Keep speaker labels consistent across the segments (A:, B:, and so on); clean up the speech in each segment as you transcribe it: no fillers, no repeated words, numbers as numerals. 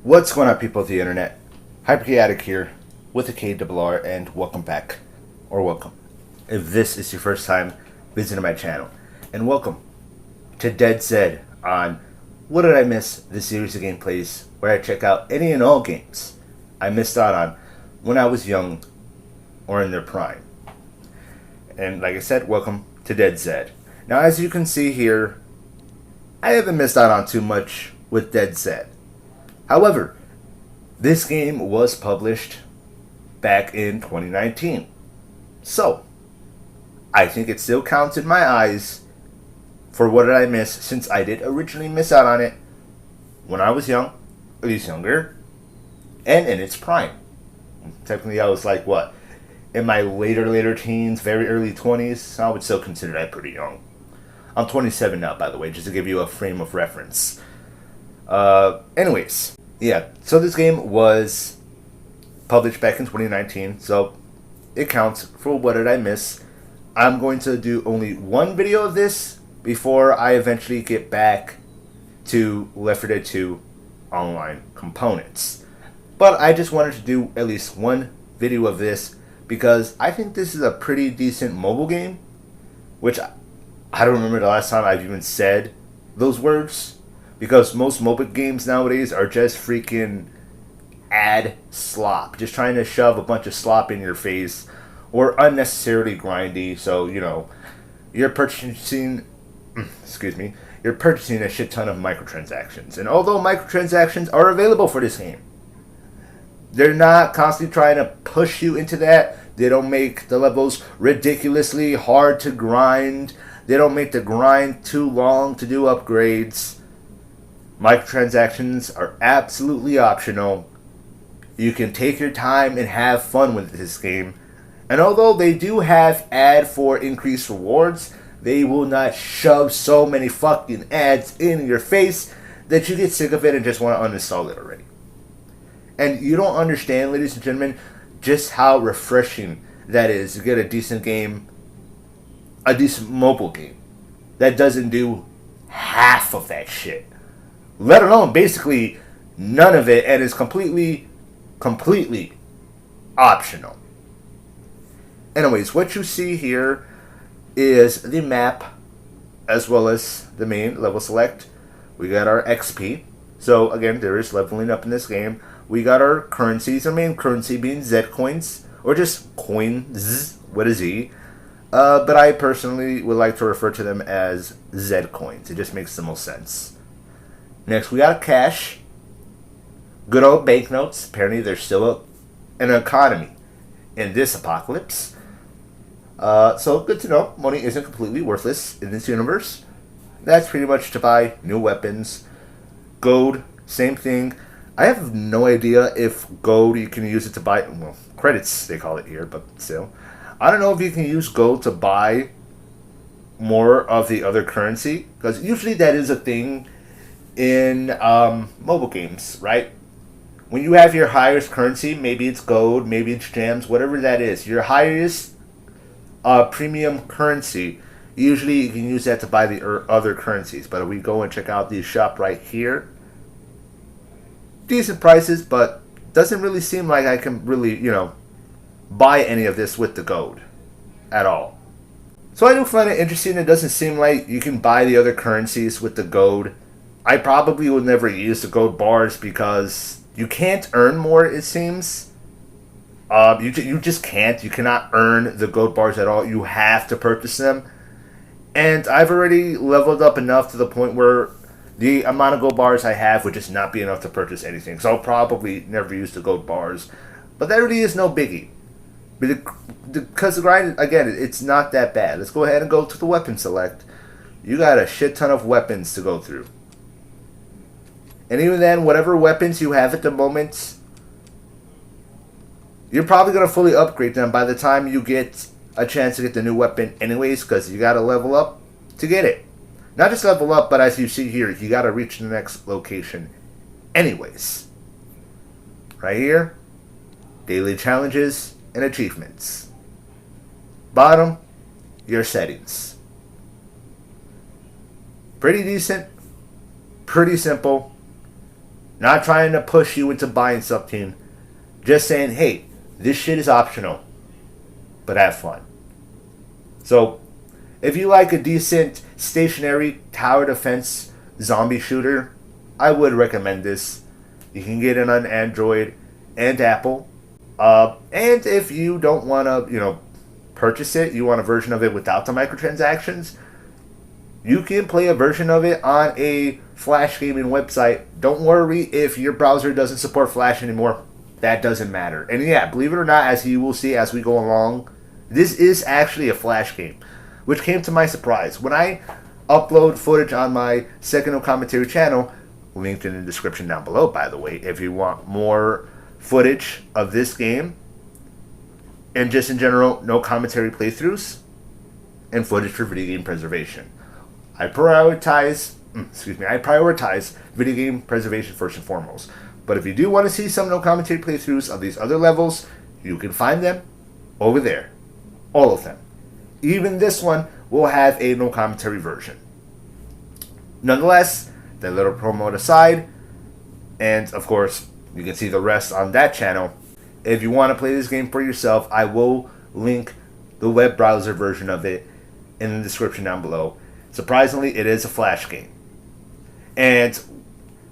A: What's going on, people of the internet? Hyperchaotic here with a KRR, and welcome back, or welcome, if this is your first time visiting my channel. And welcome to Dead Zed on What Did I Miss? The series of gameplays where I check out any and all games I missed out on when I was young or in their prime. And like I said, welcome to Dead Zed. Now, as you can see here, I haven't missed out on too much with Dead Zed. However, this game was published back in 2019. So, I think it still counts in my eyes for what did I miss, since I did originally miss out on it when I was young, at least younger, and in its prime. Technically, I was like, what, in my later teens, very early 20s. I would still consider that pretty young. I'm 27 now, by the way, just to give you a frame of reference. Anyways, yeah, so this game was published back in 2019, so it counts for what did I miss. I'm going to do only one video of this before I eventually get back to Left 4 Dead 2 online components. But I just wanted to do at least one video of this because I think this is a pretty decent mobile game, which I don't remember the last time I've even said those words, because most mobile games nowadays are just freaking ad slop, just trying to shove a bunch of slop in your face, or unnecessarily grindy. So, you know, you're purchasing a shit ton of microtransactions. And although microtransactions are available for this game, they're not constantly trying to push you into that. They don't make the levels ridiculously hard to grind. They don't make the grind too long to do upgrades. Microtransactions are absolutely optional. You can take your time and have fun with this game. And although they do have ad for increased rewards, they will not shove so many fucking ads in your face that you get sick of it and just want to uninstall it already. And you don't understand, ladies and gentlemen, just how refreshing that is to get a decent game, a decent mobile game that doesn't do half of that shit. Let alone basically none of it, and is completely optional. Anyways, what you see here is the map as well as the main level select. We got our XP. So again, there is leveling up in this game. We got our currencies, our main currency being Zed coins, or just coins with a Z. But I personally would like to refer to them as Zed coins. It just makes the most sense. Next, we got cash. Good old banknotes. Apparently, there's still an economy in this apocalypse. So, good to know. Money isn't completely worthless in this universe. That's pretty much to buy new weapons. Gold, same thing. I have no idea if gold, you can use it to buy, well, credits they call it here, but still. I don't know if you can use gold to buy more of the other currency, because usually that is a thing in mobile games, right? When you have your highest currency, maybe it's gold, maybe it's gems, whatever that is, your highest premium currency, usually you can use that to buy the other currencies. But if we go and check out the shop right here, decent prices, but doesn't really seem like I can really, buy any of this with the gold at all. So I do find it interesting. It doesn't seem like you can buy the other currencies with the gold. I probably would never use the gold bars because you can't earn more, it seems. You just can't. You cannot earn the gold bars at all. You have to purchase them. And I've already leveled up enough to the point where the amount of gold bars I have would just not be enough to purchase anything. So I'll probably never use the gold bars. But that really is no biggie. Because the grind, again, it's not that bad. Let's go ahead and go to the weapon select. You got a shit ton of weapons to go through. And even then, whatever weapons you have at the moment, you're probably going to fully upgrade them by the time you get a chance to get the new weapon anyways, because you got to level up to get it. Not just level up, but as you see here, you got to reach the next location anyways. Right here, daily challenges and achievements. Bottom, your settings. Pretty decent, pretty simple. Not trying to push you into buying something. Just saying, hey, this shit is optional, but have fun. So, if you like a decent stationary tower defense zombie shooter, I would recommend this. You can get it on Android and Apple. And if you don't want to, purchase it, you want a version of it without the microtransactions, you can play a version of it on a Flash gaming website. Don't worry if your browser doesn't support Flash anymore. That doesn't matter. And yeah, believe it or not, as you will see as we go along, this is actually a Flash game, which came to my surprise. When I upload footage on my Second No Commentary channel, linked in the description down below, by the way, if you want more footage of this game, and just in general, no commentary playthroughs, and footage for video game preservation. I prioritize video game preservation first and foremost. But if you do want to see some no commentary playthroughs of these other levels, you can find them over there. All of them. Even this one will have a no commentary version. Nonetheless, that little promo aside, and of course, you can see the rest on that channel. If you want to play this game for yourself, I will link the web browser version of it in the description down below. Surprisingly, it is a Flash game. And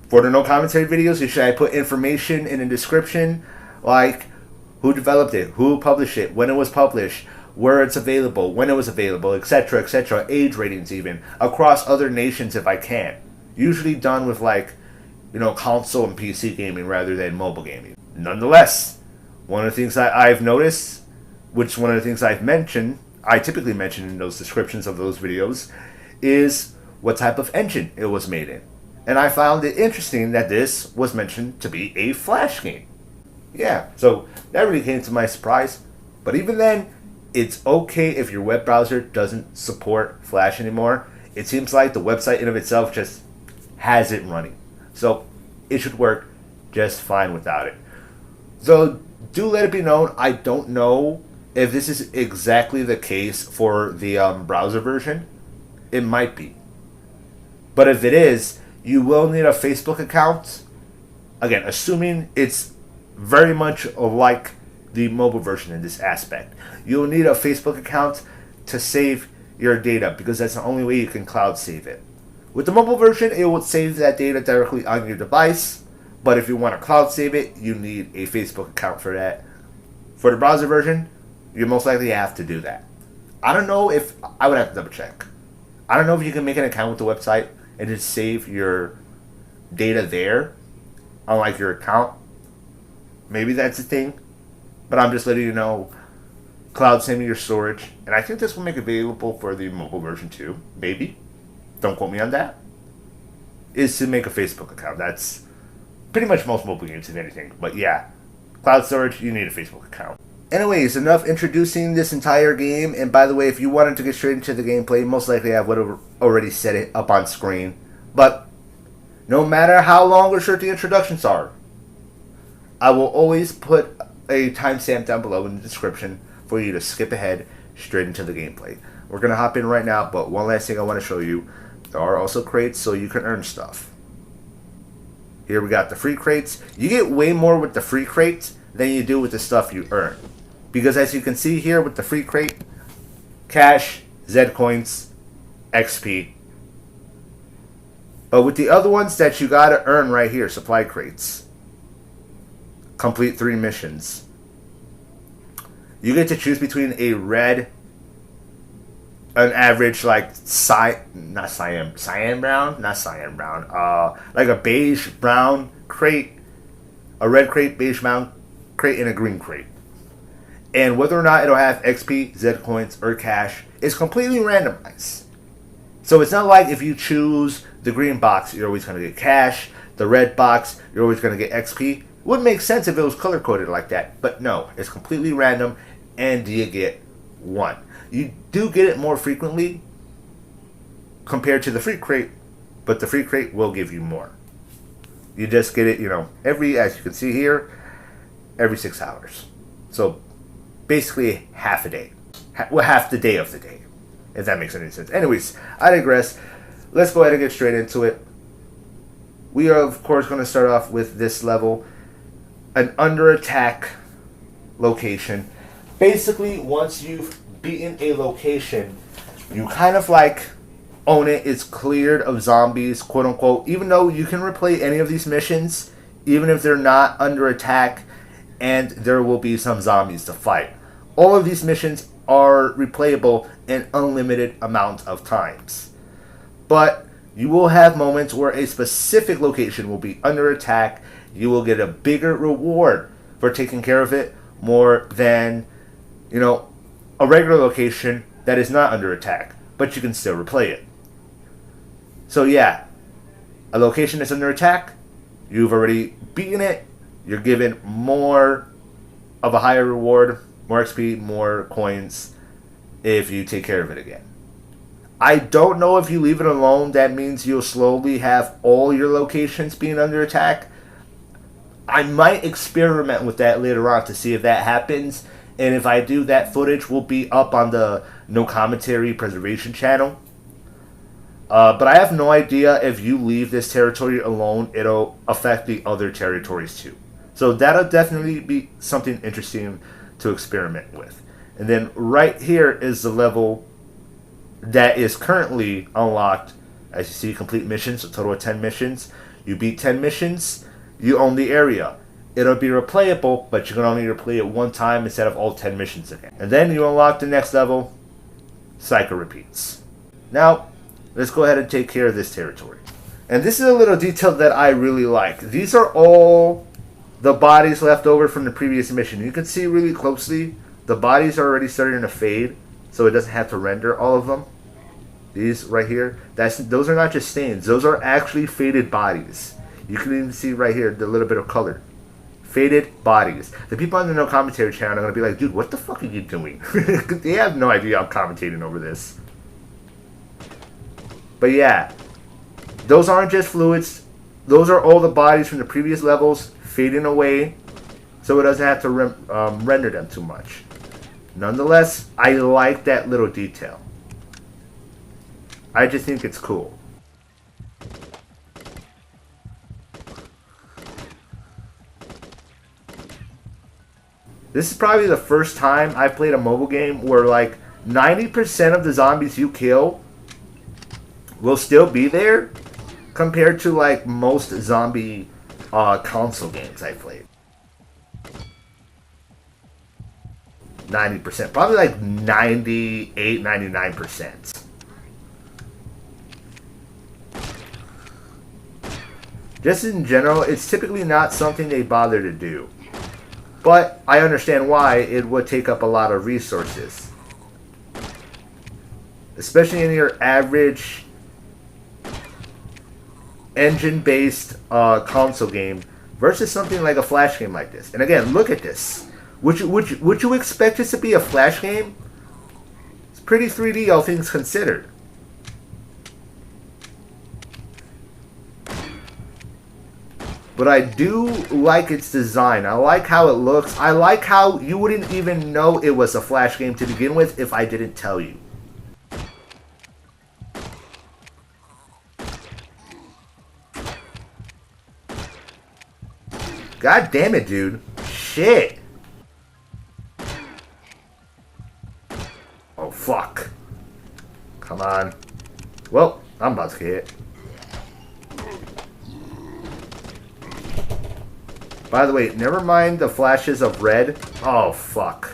A: for the no commentary videos, should I put information in the description, like who developed it, who published it, when it was published, where it's available, when it was available, etc., etc., age ratings even, across other nations if I can. Usually done with console and PC gaming rather than mobile gaming. Nonetheless, one of the things that I've noticed, which one of the things I typically mention in those descriptions of those videos, is what type of engine it was made in. And I found it interesting that this was mentioned to be a Flash game. Yeah, so that really came to my surprise. But even then, it's okay if your web browser doesn't support Flash anymore. It seems like the website in of itself just has it running. So it should work just fine without it. So do let it be known, I don't know if this is exactly the case for the browser version. It might be. But if it is, you will need a Facebook account. Again, assuming it's very much like the mobile version in this aspect. You'll need a Facebook account to save your data because that's the only way you can cloud save it. With the mobile version, it will save that data directly on your device. But if you want to cloud save it, you need a Facebook account for that. For the browser version, you most likely have to do that. I don't know if... I would have to double check. I don't know if you can make an account with the website and just save your data there, unlike your account. Maybe that's a thing. But I'm just letting you know, cloud saving your storage. And I think this will make it available for the mobile version too. Maybe. Don't quote me on that. Is to make a Facebook account. That's pretty much most mobile games, if anything. But yeah, cloud storage, you need a Facebook account. Anyways, enough introducing this entire game. And by the way, if you wanted to get straight into the gameplay, most likely I would have already set it up on screen. But no matter how long or short the introductions are, I will always put a timestamp down below in the description for you to skip ahead straight into the gameplay. We're going to hop in right now, but one last thing I want to show you. There are also crates so you can earn stuff. Here we got the free crates. You get way more with the free crates than you do with the stuff you earn. Because as you can see here with the free crate, cash, Zed coins, XP. But with the other ones that you gotta earn right here, supply crates. Complete 3 missions. You get to choose between a red, an average like cyan brown, like a beige brown crate, a red crate, beige brown crate, and a green crate. And whether or not it'll have XP, Zed coins, or cash is completely randomized. So it's not like if you choose the green box, you're always going to get cash. The red box, you're always going to get XP. Would make sense if it was color coded like that, but no, it's completely random, and you get 1. You do get it more frequently compared to the free crate, but the free crate will give you more. You just get it, every, as you can see here, every 6 hours. So basically half a day. Half the day of the day, if that makes any sense. Anyways, I digress. Let's go ahead and get straight into it. we are of course going to start off with this level, an under attack location. Basically, once you've beaten a location, you kind of like own it. It's cleared of zombies, quote unquote, even though you can replay any of these missions, even if they're not under attack, and there will be some zombies to fight. All of these missions are replayable an unlimited amount of times. But you will have moments where a specific location will be under attack. You will get a bigger reward for taking care of it more than, a regular location that is not under attack, but you can still replay it. So yeah, a location that's under attack, you've already beaten it, you're given more of a higher reward, more XP, more coins if you take care of it again. I don't know if you leave it alone, that means you'll slowly have all your locations being under attack. I might experiment with that later on to see if that happens. And if I do, that footage will be up on the No Commentary Preservation channel. But I have no idea if you leave this territory alone, it'll affect the other territories too. So that'll definitely be something interesting to experiment with. And then right here is the level that is currently unlocked. As you see, complete missions, a total of 10 missions. You beat 10 missions, you own the area. It'll be replayable, but you can only replay it one time instead of all 10 missions again. And then you unlock the next level, cycle repeats. Now, let's go ahead and take care of this territory. And this is a little detail that I really like. These are all the bodies left over from the previous mission. You can see really closely, the bodies are already starting to fade, so it doesn't have to render all of them. These right here, those are not just stains, those are actually faded bodies. You can even see right here the little bit of color. Faded bodies. The people on the No Commentary channel are going to be like, dude, what the fuck are you doing? They have no idea I'm commentating over this. But yeah, those aren't just fluids. Those are all the bodies from the previous levels fading away, so it doesn't have to render them too much. Nonetheless, I like that little detail. I just think it's cool. This is probably the first time I've played a mobile game where like 90% of the zombies you kill will still be there compared to like most zombie console games I've played. 90%, probably like 98, 99%. Just in general, it's typically not something they bother to do. But I understand why. It would take up a lot of resources. Especially in your average engine-based console game versus something like a flash game like this. And again, look at this. Would you expect this to be a flash game? It's pretty 3D, all things considered. But I do like its design. I like how it looks. I like how you wouldn't even know it was a flash game to begin with if I didn't tell you. God damn it, dude. Shit. Oh, fuck. Come on. Well, I'm about to get hit. By the way, never mind the flashes of red. Oh, fuck.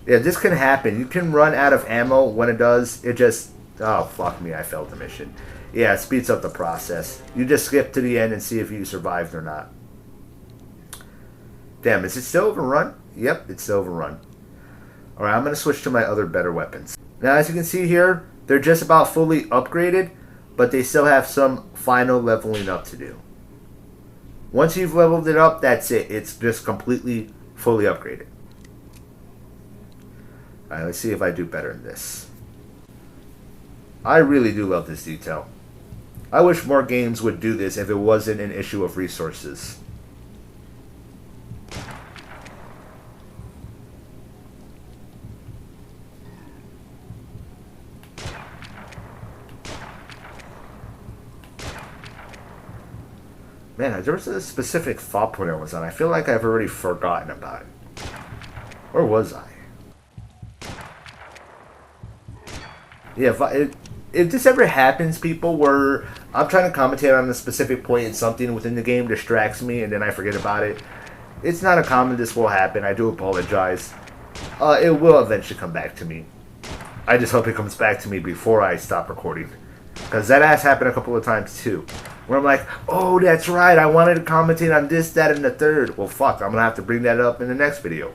A: Yeah, this can happen. You can run out of ammo. When it does, it just... Oh, fuck me. I failed the mission. Yeah, it speeds up the process. You just skip to the end and see if you survived or not. Damn, is it still overrun? Yep, it's still overrun. Alright, I'm going to switch to my other better weapons. Now, as you can see here, they're just about fully upgraded, but they still have some final leveling up to do. Once you've leveled it up, that's it. It's just completely, fully upgraded. Alright, let's see if I do better in this. I really do love this detail. I wish more games would do this if it wasn't an issue of resources. Man, there was a specific thought point I was on. I feel like I've already forgotten about it. Or was I? Yeah, if this ever happens, people, where I'm trying to commentate on a specific point and something within the game distracts me and then I forget about it, it's not uncommon this will happen. I do apologize. It will eventually come back to me. I just hope it comes back to me before I stop recording. Because that has happened a couple of times too. Where I'm like, oh, that's right, I wanted to commentate on this, that, and the third. Well, fuck, I'm going to have to bring that up in the next video.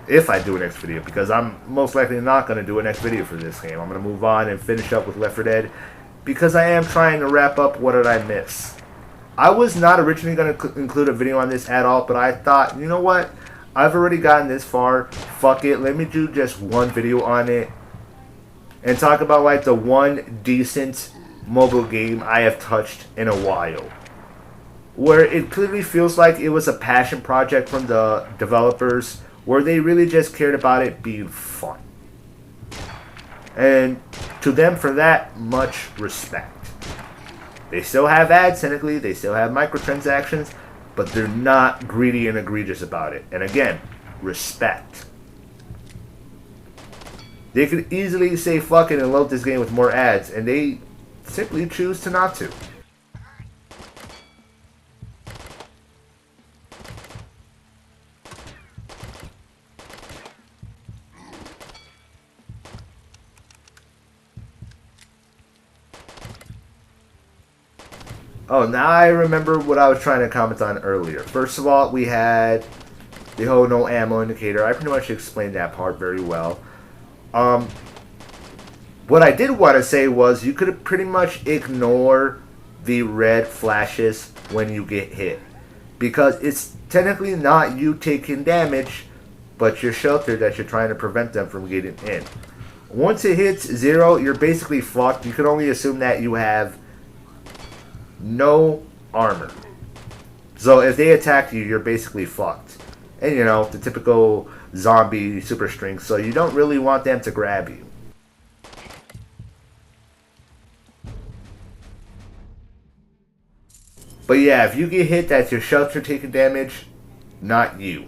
A: If I do a next video, because I'm most likely not going to do a next video for this game. I'm going to move on and finish up with Left 4 Dead, because I am trying to wrap up What Did I Miss. I was not originally going to include a video on this at all, but I thought, you know what? I've already gotten this far. Fuck it, let me do just one video on it and talk about like the one decent mobile game I have touched in a while, where it clearly feels like it was a passion project from the developers, where they really just cared about it being fun. And to them, for that, much respect. They still have ads, technically, they still have microtransactions, but they're not greedy and egregious about it. And again, respect. They could easily say fuck it and load this game with more ads, and they simply choose to not to. Oh, now I remember what I was trying to comment on earlier. First of all, we had the whole no ammo indicator. I pretty much explained that part very well. What I did want to say was you could pretty much ignore the red flashes when you get hit, because it's technically not you taking damage, but your shelter that you're trying to prevent them from getting in. Once it hits 0, you're basically fucked. You can only assume that you have no armor. So if they attack you, you're basically fucked. And you know, the typical zombie super strength, so you don't really want them to grab you. But yeah, if you get hit, that's your shelter taking damage, not you.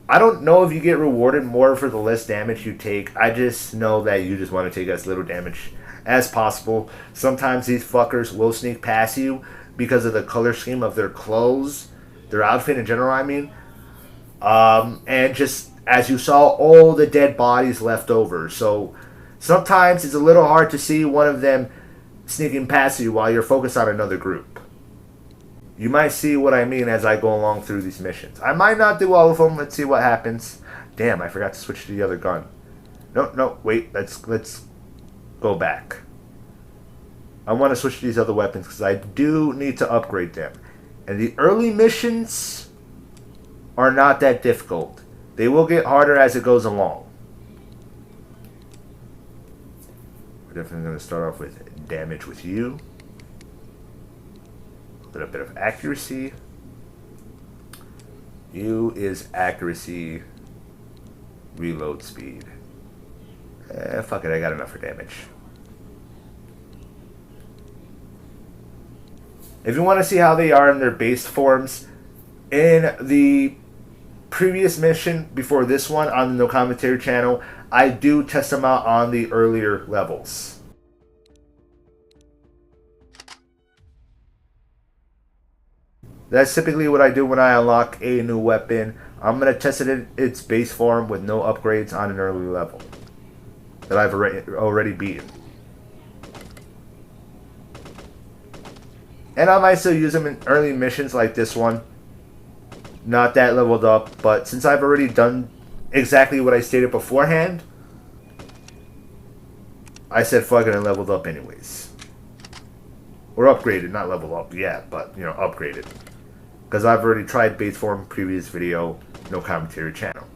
A: I don't know if you get rewarded more for the less damage you take. I just know that you just want to take as little damage as possible. Sometimes these fuckers will sneak past you because of the color scheme of their clothes, their outfit in general, I mean. And just as you saw, all the dead bodies left over. So sometimes it's a little hard to see one of them sneaking past you while you're focused on another group. You might see what I mean as I go along through these missions. I might not do all of them. Let's see what happens. Damn, I forgot to switch to the other gun. No, wait. Let's go back. I want to switch to these other weapons because I do need to upgrade them. And the early missions are not that difficult. They will get harder as it goes along. We're definitely going to start off with damage with you. A little bit of accuracy. U is accuracy. Reload speed. Fuck it, I got enough for damage. If you want to see how they are in their base forms, in the previous mission before this one on the No Commentary channel, I do test them out on the earlier levels. That's typically what I do when I unlock a new weapon. I'm going to test it in its base form with no upgrades on an early level that I've already beaten. And I might still use them in early missions like this one. Not that leveled up, but since I've already done exactly what I stated beforehand, I said fuck it and leveled up anyways. Or upgraded, not leveled up yet, but you know, upgraded. Because I've already tried base form previous video, No Commentary channel.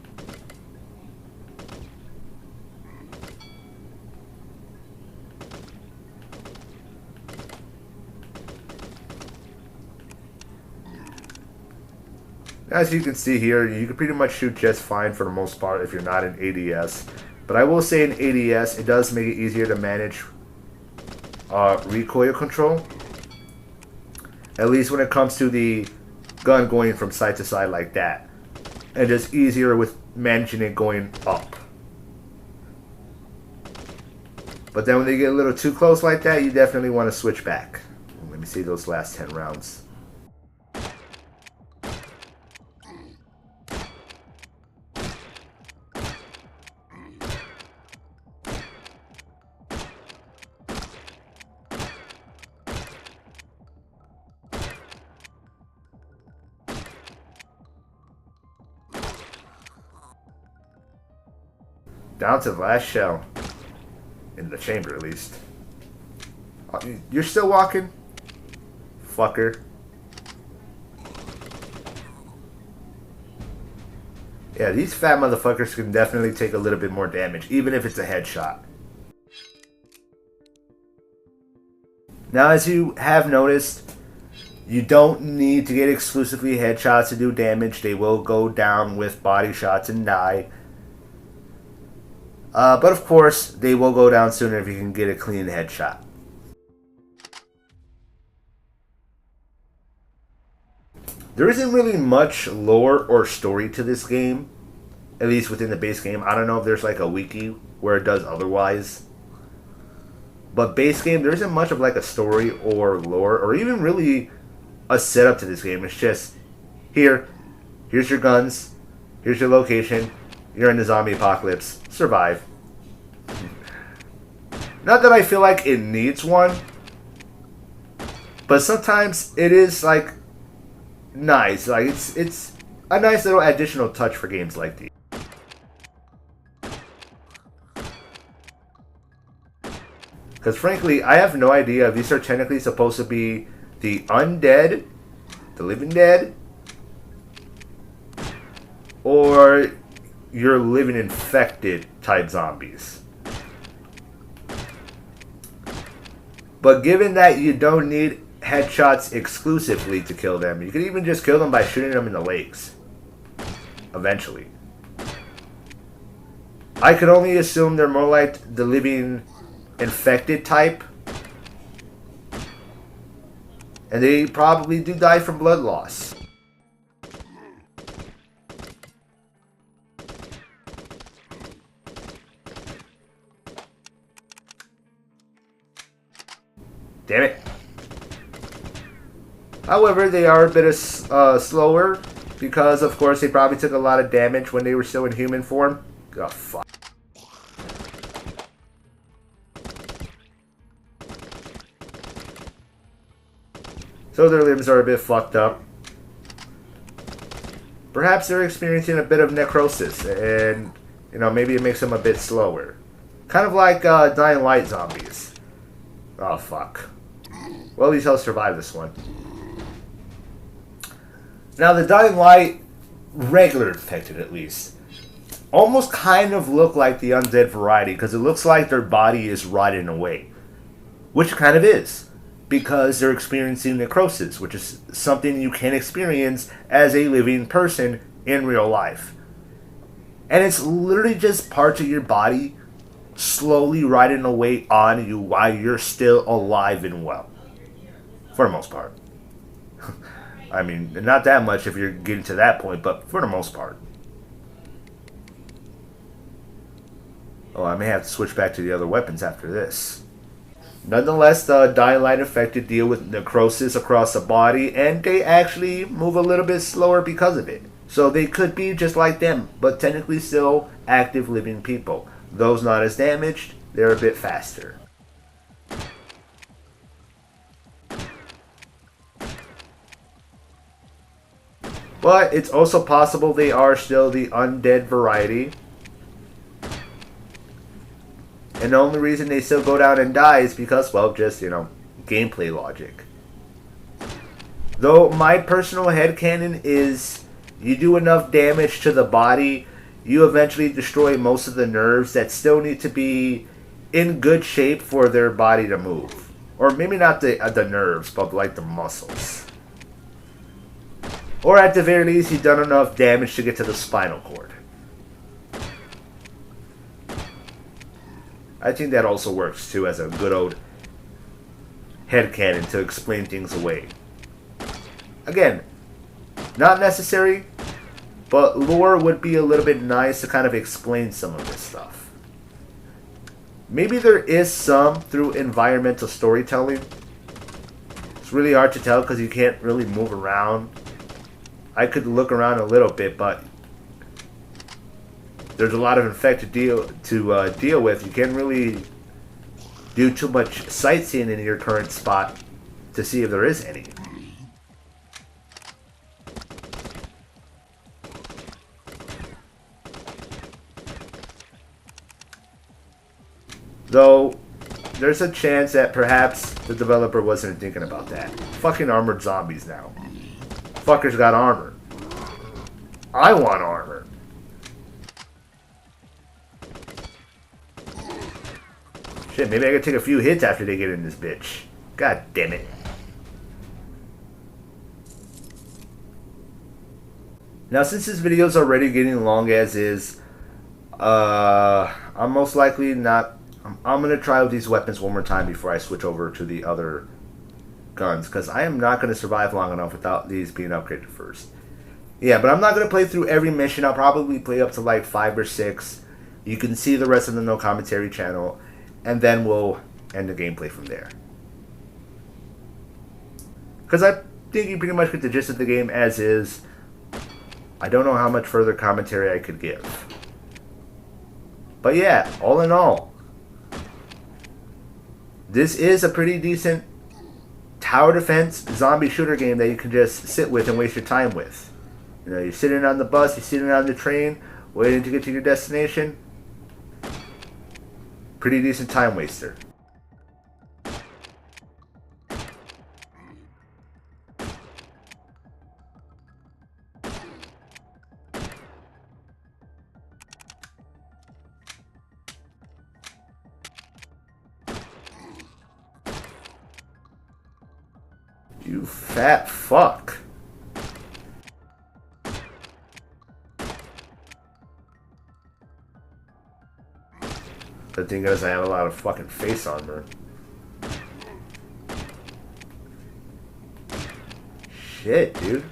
A: As you can see here, you can pretty much shoot just fine for the most part if you're not in ADS. But I will say in ADS, it does make it easier to manage recoil control. At least when it comes to the gun going from side to side like that. And just easier with managing it going up. But then when they get a little too close like that, you definitely want to switch back. Let me see those last 10 rounds. Down to the last shell. In the chamber, at least. You're still walking? Fucker. Yeah, these fat motherfuckers can definitely take a little bit more damage, even if it's a headshot. Now, as you have noticed, you don't need to get exclusively headshots to do damage. They will go down with body shots and die. But of course, they will go down sooner if you can get a clean headshot. There isn't really much lore or story to this game, at least within the base game. I don't know if there's like a wiki where it does otherwise. But base game, there isn't much of like a story or lore or even really a setup to this game. It's just, here's your guns, here's your location, you're in the zombie apocalypse, survive. Not that I feel like it needs one, but sometimes it is like nice. Like it's a nice little additional touch for games like these. Because frankly, I have no idea if these are technically supposed to be the undead, the living dead, or your living infected type zombies. But given that you don't need headshots exclusively to kill them, you can even just kill them by shooting them in the legs. Eventually. I could only assume they're more like the living infected type. And they probably do die from blood loss. Damn it. However, they are a bit slower because, of course, they probably took a lot of damage when they were still in human form. Oh, fuck. So their limbs are a bit fucked up. Perhaps they're experiencing a bit of necrosis, and, you know, maybe it makes them a bit slower. Kind of like Dying Light zombies. Oh, fuck. Well, at least I'll survive this one. Now, the Dying Light, regular infected at least, almost kind of look like the undead variety, because it looks like their body is rotting away. Which it kind of is, because they're experiencing necrosis, which is something you can experience as a living person in real life. And it's literally just parts of your body slowly rotting away on you while you're still alive and well. For the most part. I mean, not that much if you're getting to that point, but for the most part. Oh, I may have to switch back to the other weapons after this. Nonetheless, the Dying Light infected deal with necrosis across the body, and they actually move a little bit slower because of it. So they could be just like them, but technically still active living people. Those not as damaged, they're a bit faster. But it's also possible they are still the undead variety. And the only reason they still go down and die is because, well, just, you know, gameplay logic. Though my personal headcanon is you do enough damage to the body, you eventually destroy most of the nerves that still need to be in good shape for their body to move. Or maybe not the nerves, but like the muscles. Or at the very least, you've done enough damage to get to the spinal cord. I think that also works too as a good old headcanon to explain things away. Again, not necessary, but lore would be a little bit nice to kind of explain some of this stuff. Maybe there is some through environmental storytelling. It's really hard to tell because you can't really move around. I could look around a little bit, but there's a lot of infected deal with. You can't really do too much sightseeing in your current spot to see if there is any. Though, there's a chance that perhaps the developer wasn't thinking about that. Fucking armored zombies now. Fuckers got armor. I want armor. Shit, maybe I could take a few hits after they get in this bitch. God damn it. Now, since this video is already getting long as is, I'm most likely not... I'm going to try with these weapons one more time before I switch over to the other guns, because I am not going to survive long enough without these being upgraded first. Yeah, but I'm not going to play through every mission. I'll probably play up to like 5 or 6. You can see the rest of the No Commentary channel, and then we'll end the gameplay from there. Because I think you pretty much get the gist of the game as is. I don't know how much further commentary I could give. But yeah, all in all, this is a pretty decent tower defense zombie shooter game that you can just sit with and waste your time with. You know, you're sitting on the bus, you're sitting on the train, waiting to get to your destination. Pretty decent time waster. You fat fuck. The thing is, I have a lot of fucking face armor. Shit, dude.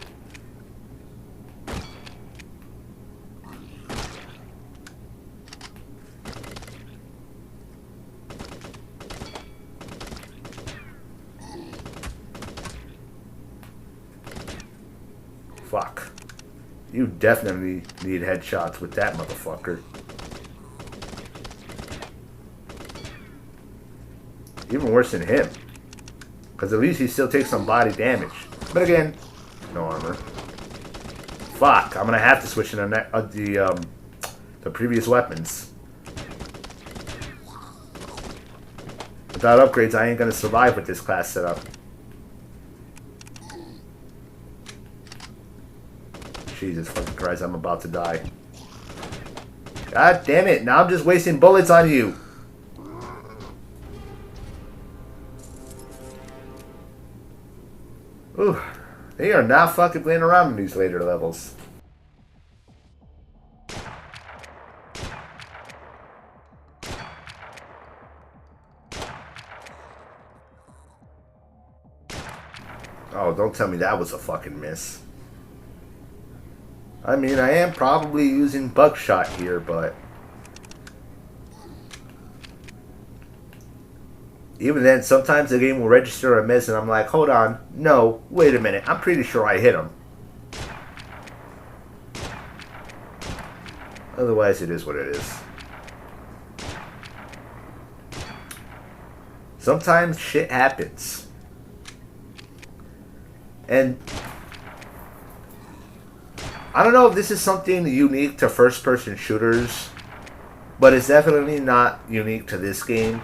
A: Fuck. You definitely need headshots with that motherfucker. Even worse than him. Because at least he still takes some body damage. But again, no armor. Fuck, I'm gonna have to switch to the previous weapons. Without upgrades, I ain't gonna survive with this class setup. Jesus fucking Christ, I'm about to die. God damn it, now I'm just wasting bullets on you. Ooh, they are not fucking playing around in these later levels. Oh, don't tell me that was a fucking miss. I mean, I am probably using buckshot here, but even then, sometimes the game will register a miss, and I'm like, hold on, no, wait a minute, I'm pretty sure I hit him. Otherwise, it is what it is. Sometimes shit happens. And I don't know if this is something unique to first-person shooters, but it's definitely not unique to this game.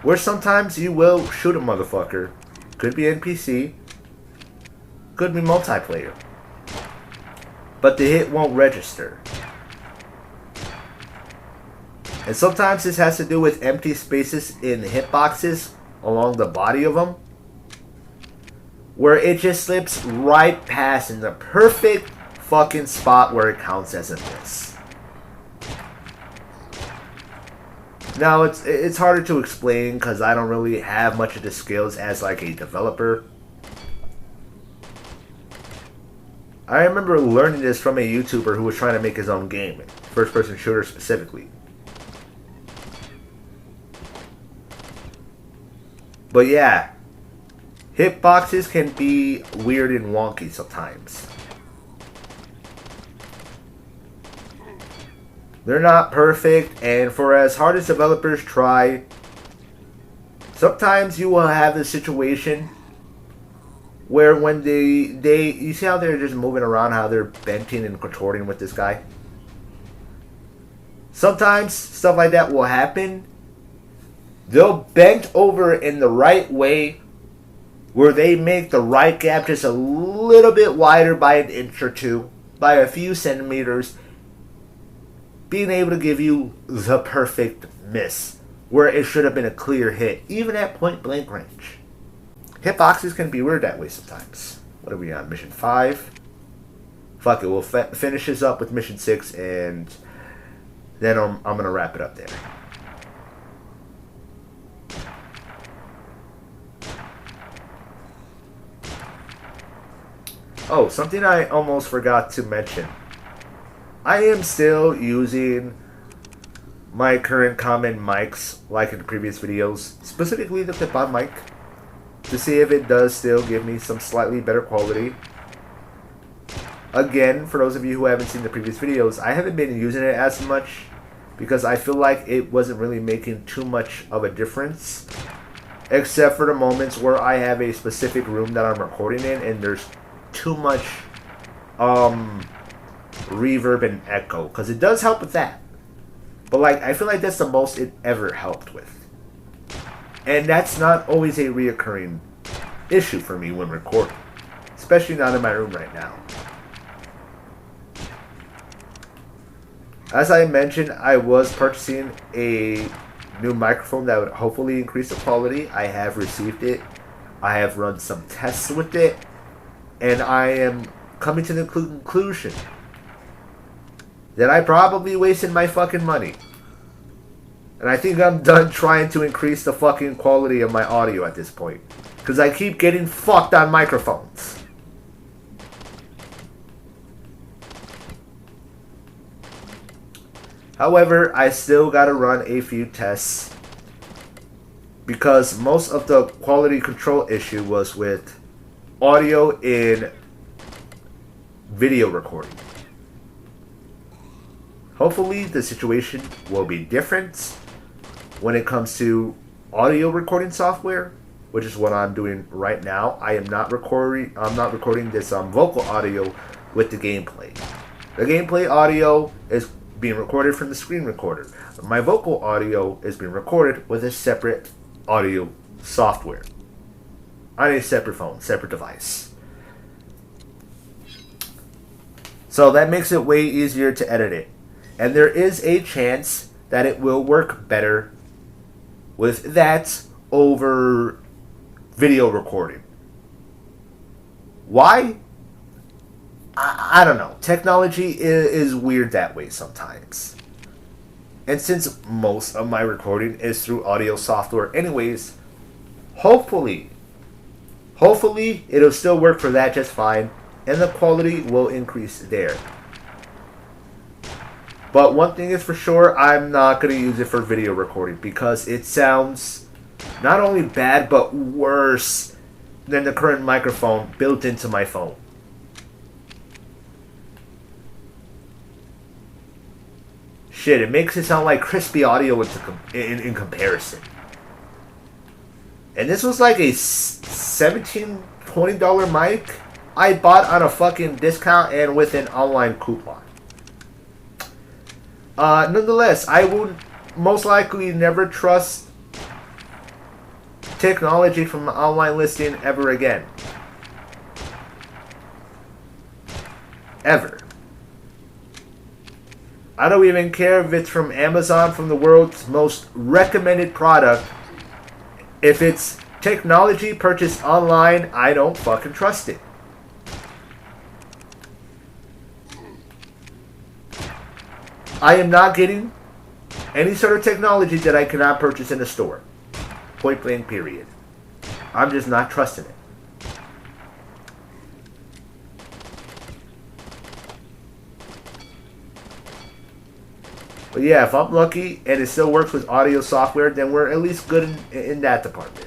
A: Where sometimes you will shoot a motherfucker. Could be NPC. Could be multiplayer. But the hit won't register. And sometimes this has to do with empty spaces in hitboxes along the body of them, where it just slips right past in the perfect fucking spot where it counts as a miss. Now, it's harder to explain because I don't really have much of the skills as like a developer. I remember learning this from a YouTuber who was trying to make his own game, first-person shooter specifically. But yeah, hitboxes can be weird and wonky sometimes. They're not perfect, and for as hard as developers try, sometimes you will have a situation where when they you see how they're just moving around, how they're benting and contorting with this guy? Sometimes stuff like that will happen. They'll bend over in the right way where they make the right gap just a little bit wider by an inch or two, by a few centimeters, being able to give you the perfect miss where it should have been a clear hit, even at point blank range. Hitboxes can be weird that way sometimes. What are we on? Mission 5? Fuck it, we'll finish this up with mission 6, and then I'm going to wrap it up there. Oh, something I almost forgot to mention. I am still using my current common mics, like in the previous videos, specifically the clip-on mic, to see if it does still give me some slightly better quality. Again, for those of you who haven't seen the previous videos, I haven't been using it as much because I feel like it wasn't really making too much of a difference, except for the moments where I have a specific room that I'm recording in and there's too much reverb and echo, because it does help with that, but like I feel like that's the most it ever helped with, and that's not always a reoccurring issue for me when recording, especially not in my room right now. As I mentioned, I was purchasing a new microphone that would hopefully increase the quality. I have received it, I have run some tests with it, and I am coming to the conclusion that I probably wasted my fucking money. And I think I'm done trying to increase the fucking quality of my audio at this point, because I keep getting fucked on microphones. However, I still gotta run a few tests, because most of the quality control issue was with audio in video recording. Hopefully the situation will be different when it comes to audio recording software, which is what I'm doing right now. I'm not recording this vocal audio with the gameplay. The gameplay audio is being recorded from the screen recorder. My vocal audio is being recorded with a separate audio software on a separate phone, separate device. So that makes it way easier to edit it. And there is a chance that it will work better with that over video recording. Why? I don't know. Technology is weird that way sometimes. And since most of my recording is through audio software anyways, hopefully it'll still work for that just fine, and the quality will increase there. But one thing is for sure, I'm not going to use it for video recording, because it sounds not only bad, but worse than the current microphone built into my phone. Shit, it makes it sound like crispy audio in comparison. And this was like a $17, $20 mic I bought on a fucking discount and with an online coupon. Nonetheless, I would most likely never trust technology from an online listing ever again. Ever. I don't even care if it's from Amazon, from the world's most recommended product. If it's technology purchased online, I don't fucking trust it. I am not getting any sort of technology that I cannot purchase in a store. Point blank, period. I'm just not trusting it. But yeah, if I'm lucky and it still works with audio software, then we're at least good in that department.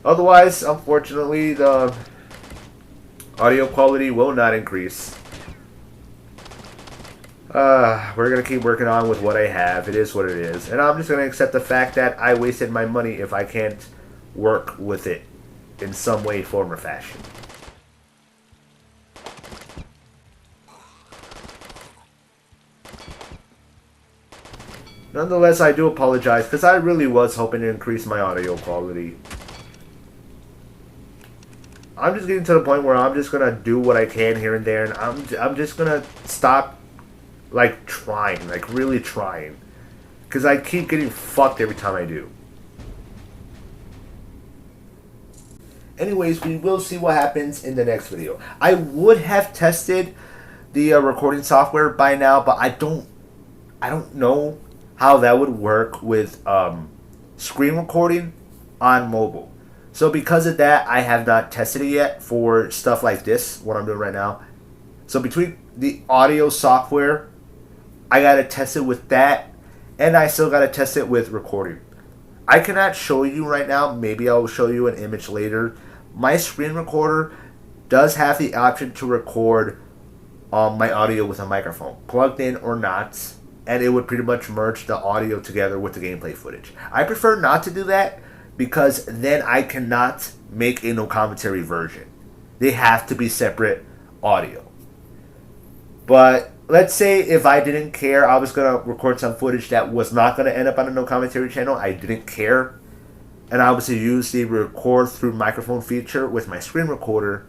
A: Otherwise, unfortunately, the audio quality will not increase. We're going to keep working on with what I have. It is what it is. And I'm just going to accept the fact that I wasted my money if I can't work with it in some way, form, or fashion. Nonetheless, I do apologize because I really was hoping to increase my audio quality. I'm just getting to the point where I'm just going to do what I can here and there, and I'm just going to stop, like, trying, like, really trying. Because I keep getting fucked every time I do. Anyways, we will see what happens in the next video. I would have tested the recording software by now, but I don't know how that would work with screen recording on mobile. So because of that, I have not tested it yet for stuff like this, what I'm doing right now. So between the audio software, I got to test it with that, and I still got to test it with recording. I cannot show you right now. Maybe I'll show you an image later. My screen recorder does have the option to record my audio with a microphone, plugged in or not, and it would pretty much merge the audio together with the gameplay footage. I prefer not to do that because then I cannot make a no commentary version. They have to be separate audio. But let's say if I didn't care, I was going to record some footage that was not going to end up on a no commentary channel. I didn't care. And I was to use the record through microphone feature with my screen recorder.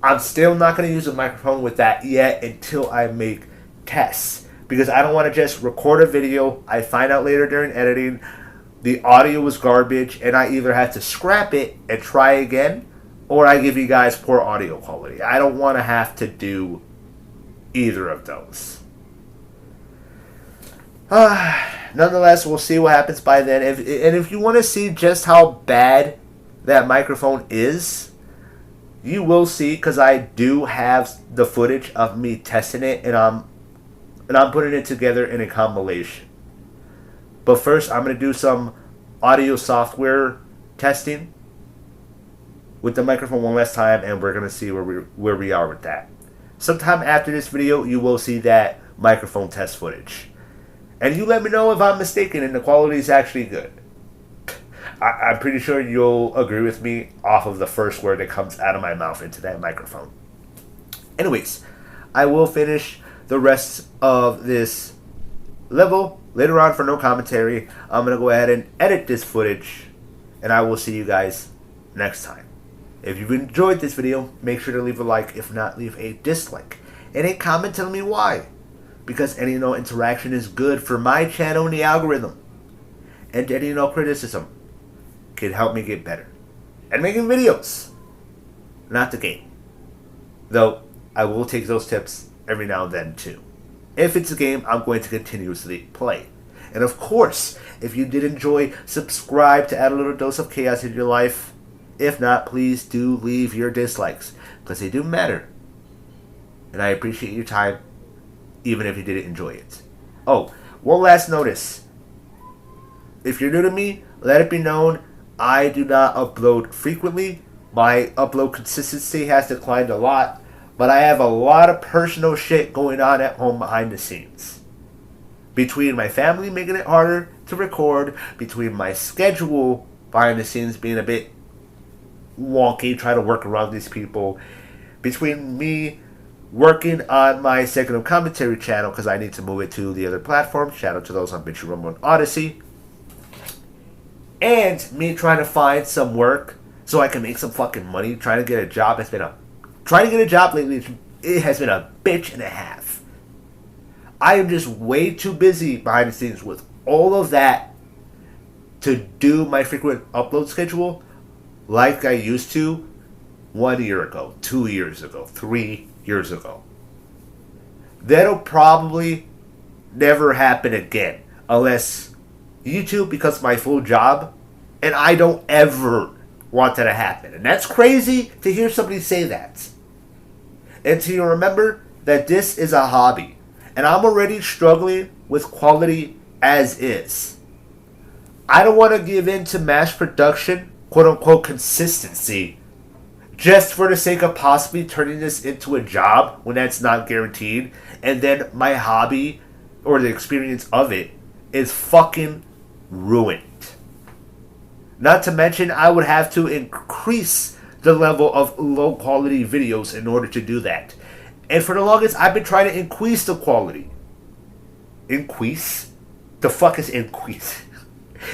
A: I'm still not going to use a microphone with that yet until I make tests. Because I don't want to just record a video, I find out later during editing the audio was garbage, and I either have to scrap it and try again, or I give you guys poor audio quality. I don't want to have to do either of those. Nonetheless, we'll see what happens by then. If you want to see just how bad that microphone is, you will see, because I do have the footage of me testing it, and I'm putting it together in a compilation. But first, I'm going to do some audio software testing with the microphone one last time, and we're going to see where we are with that. Sometime after this video, you will see that microphone test footage. And you let me know if I'm mistaken and the quality is actually good. I'm pretty sure you'll agree with me off of the first word that comes out of my mouth into that microphone. Anyways, I will finish the rest of this level later on for no commentary. I'm going to go ahead and edit this footage, and I will see you guys next time. If you've enjoyed this video, make sure to leave a like. If not, leave a dislike. And a comment telling me why. Because any interaction is good for my channel and the algorithm. And any criticism can help me get better at making videos, not the game. Though, I will take those tips every now and then too. If it's a game I'm going to continuously play. And of course, if you did enjoy, subscribe to add a little dose of chaos in your life. If not, please do leave your dislikes, because they do matter. And I appreciate your time, even if you didn't enjoy it. Oh, one last notice. If you're new to me, let it be known I do not upload frequently. My upload consistency has declined a lot, but I have a lot of personal shit going on at home behind the scenes. Between my family making it harder to record, between my schedule behind the scenes being a bit wonky, trying to work around these people, between me working on my second commentary channel because I need to move it to the other platforms, shout out to those on BitChute Rumble and Odyssey, and me trying to find some work so I can make some fucking money, trying to get a job. Trying to get a job lately, it has been a bitch and a half. I am just way too busy behind the scenes with all of that to do my frequent upload schedule like I used to 1 year ago, 2 years ago, 3 years ago. That'll probably never happen again unless YouTube becomes my full job, and I don't ever want that to happen. And that's crazy to hear somebody say that. And to remember, that this is a hobby. And I'm already struggling with quality as is. I don't want to give in to mass production, quote unquote, consistency, just for the sake of possibly turning this into a job when that's not guaranteed. And then my hobby or the experience of it is fucking ruined. Not to mention, I would have to increase the level of low quality videos in order to do that. And for the longest, I've been trying to increase the quality. Increase? The fuck is increase?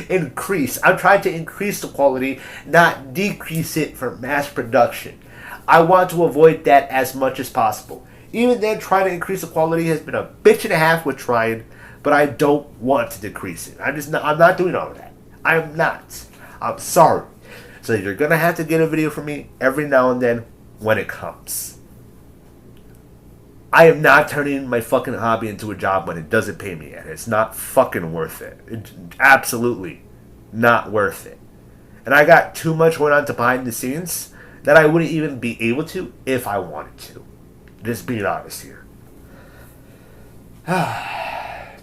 A: Increase. I'm trying to increase the quality, not decrease it for mass production. I want to avoid that as much as possible. Even then, trying to increase the quality has been a bitch and a half with trying, but I don't want to decrease it. I'm not doing all of that. I'm not. I'm sorry. So you're going to have to get a video from me every now and then when it comes. I am not turning my fucking hobby into a job when it doesn't pay me yet. It's not fucking worth it. It's absolutely not worth it. And I got too much going on to behind the scenes that I wouldn't even be able to if I wanted to. Just being honest here.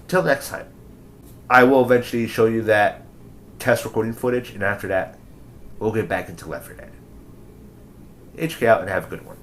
A: Till next time. I will eventually show you that test recording footage, and after that, we'll get back into Left 4 Dead. HK out and have a good one.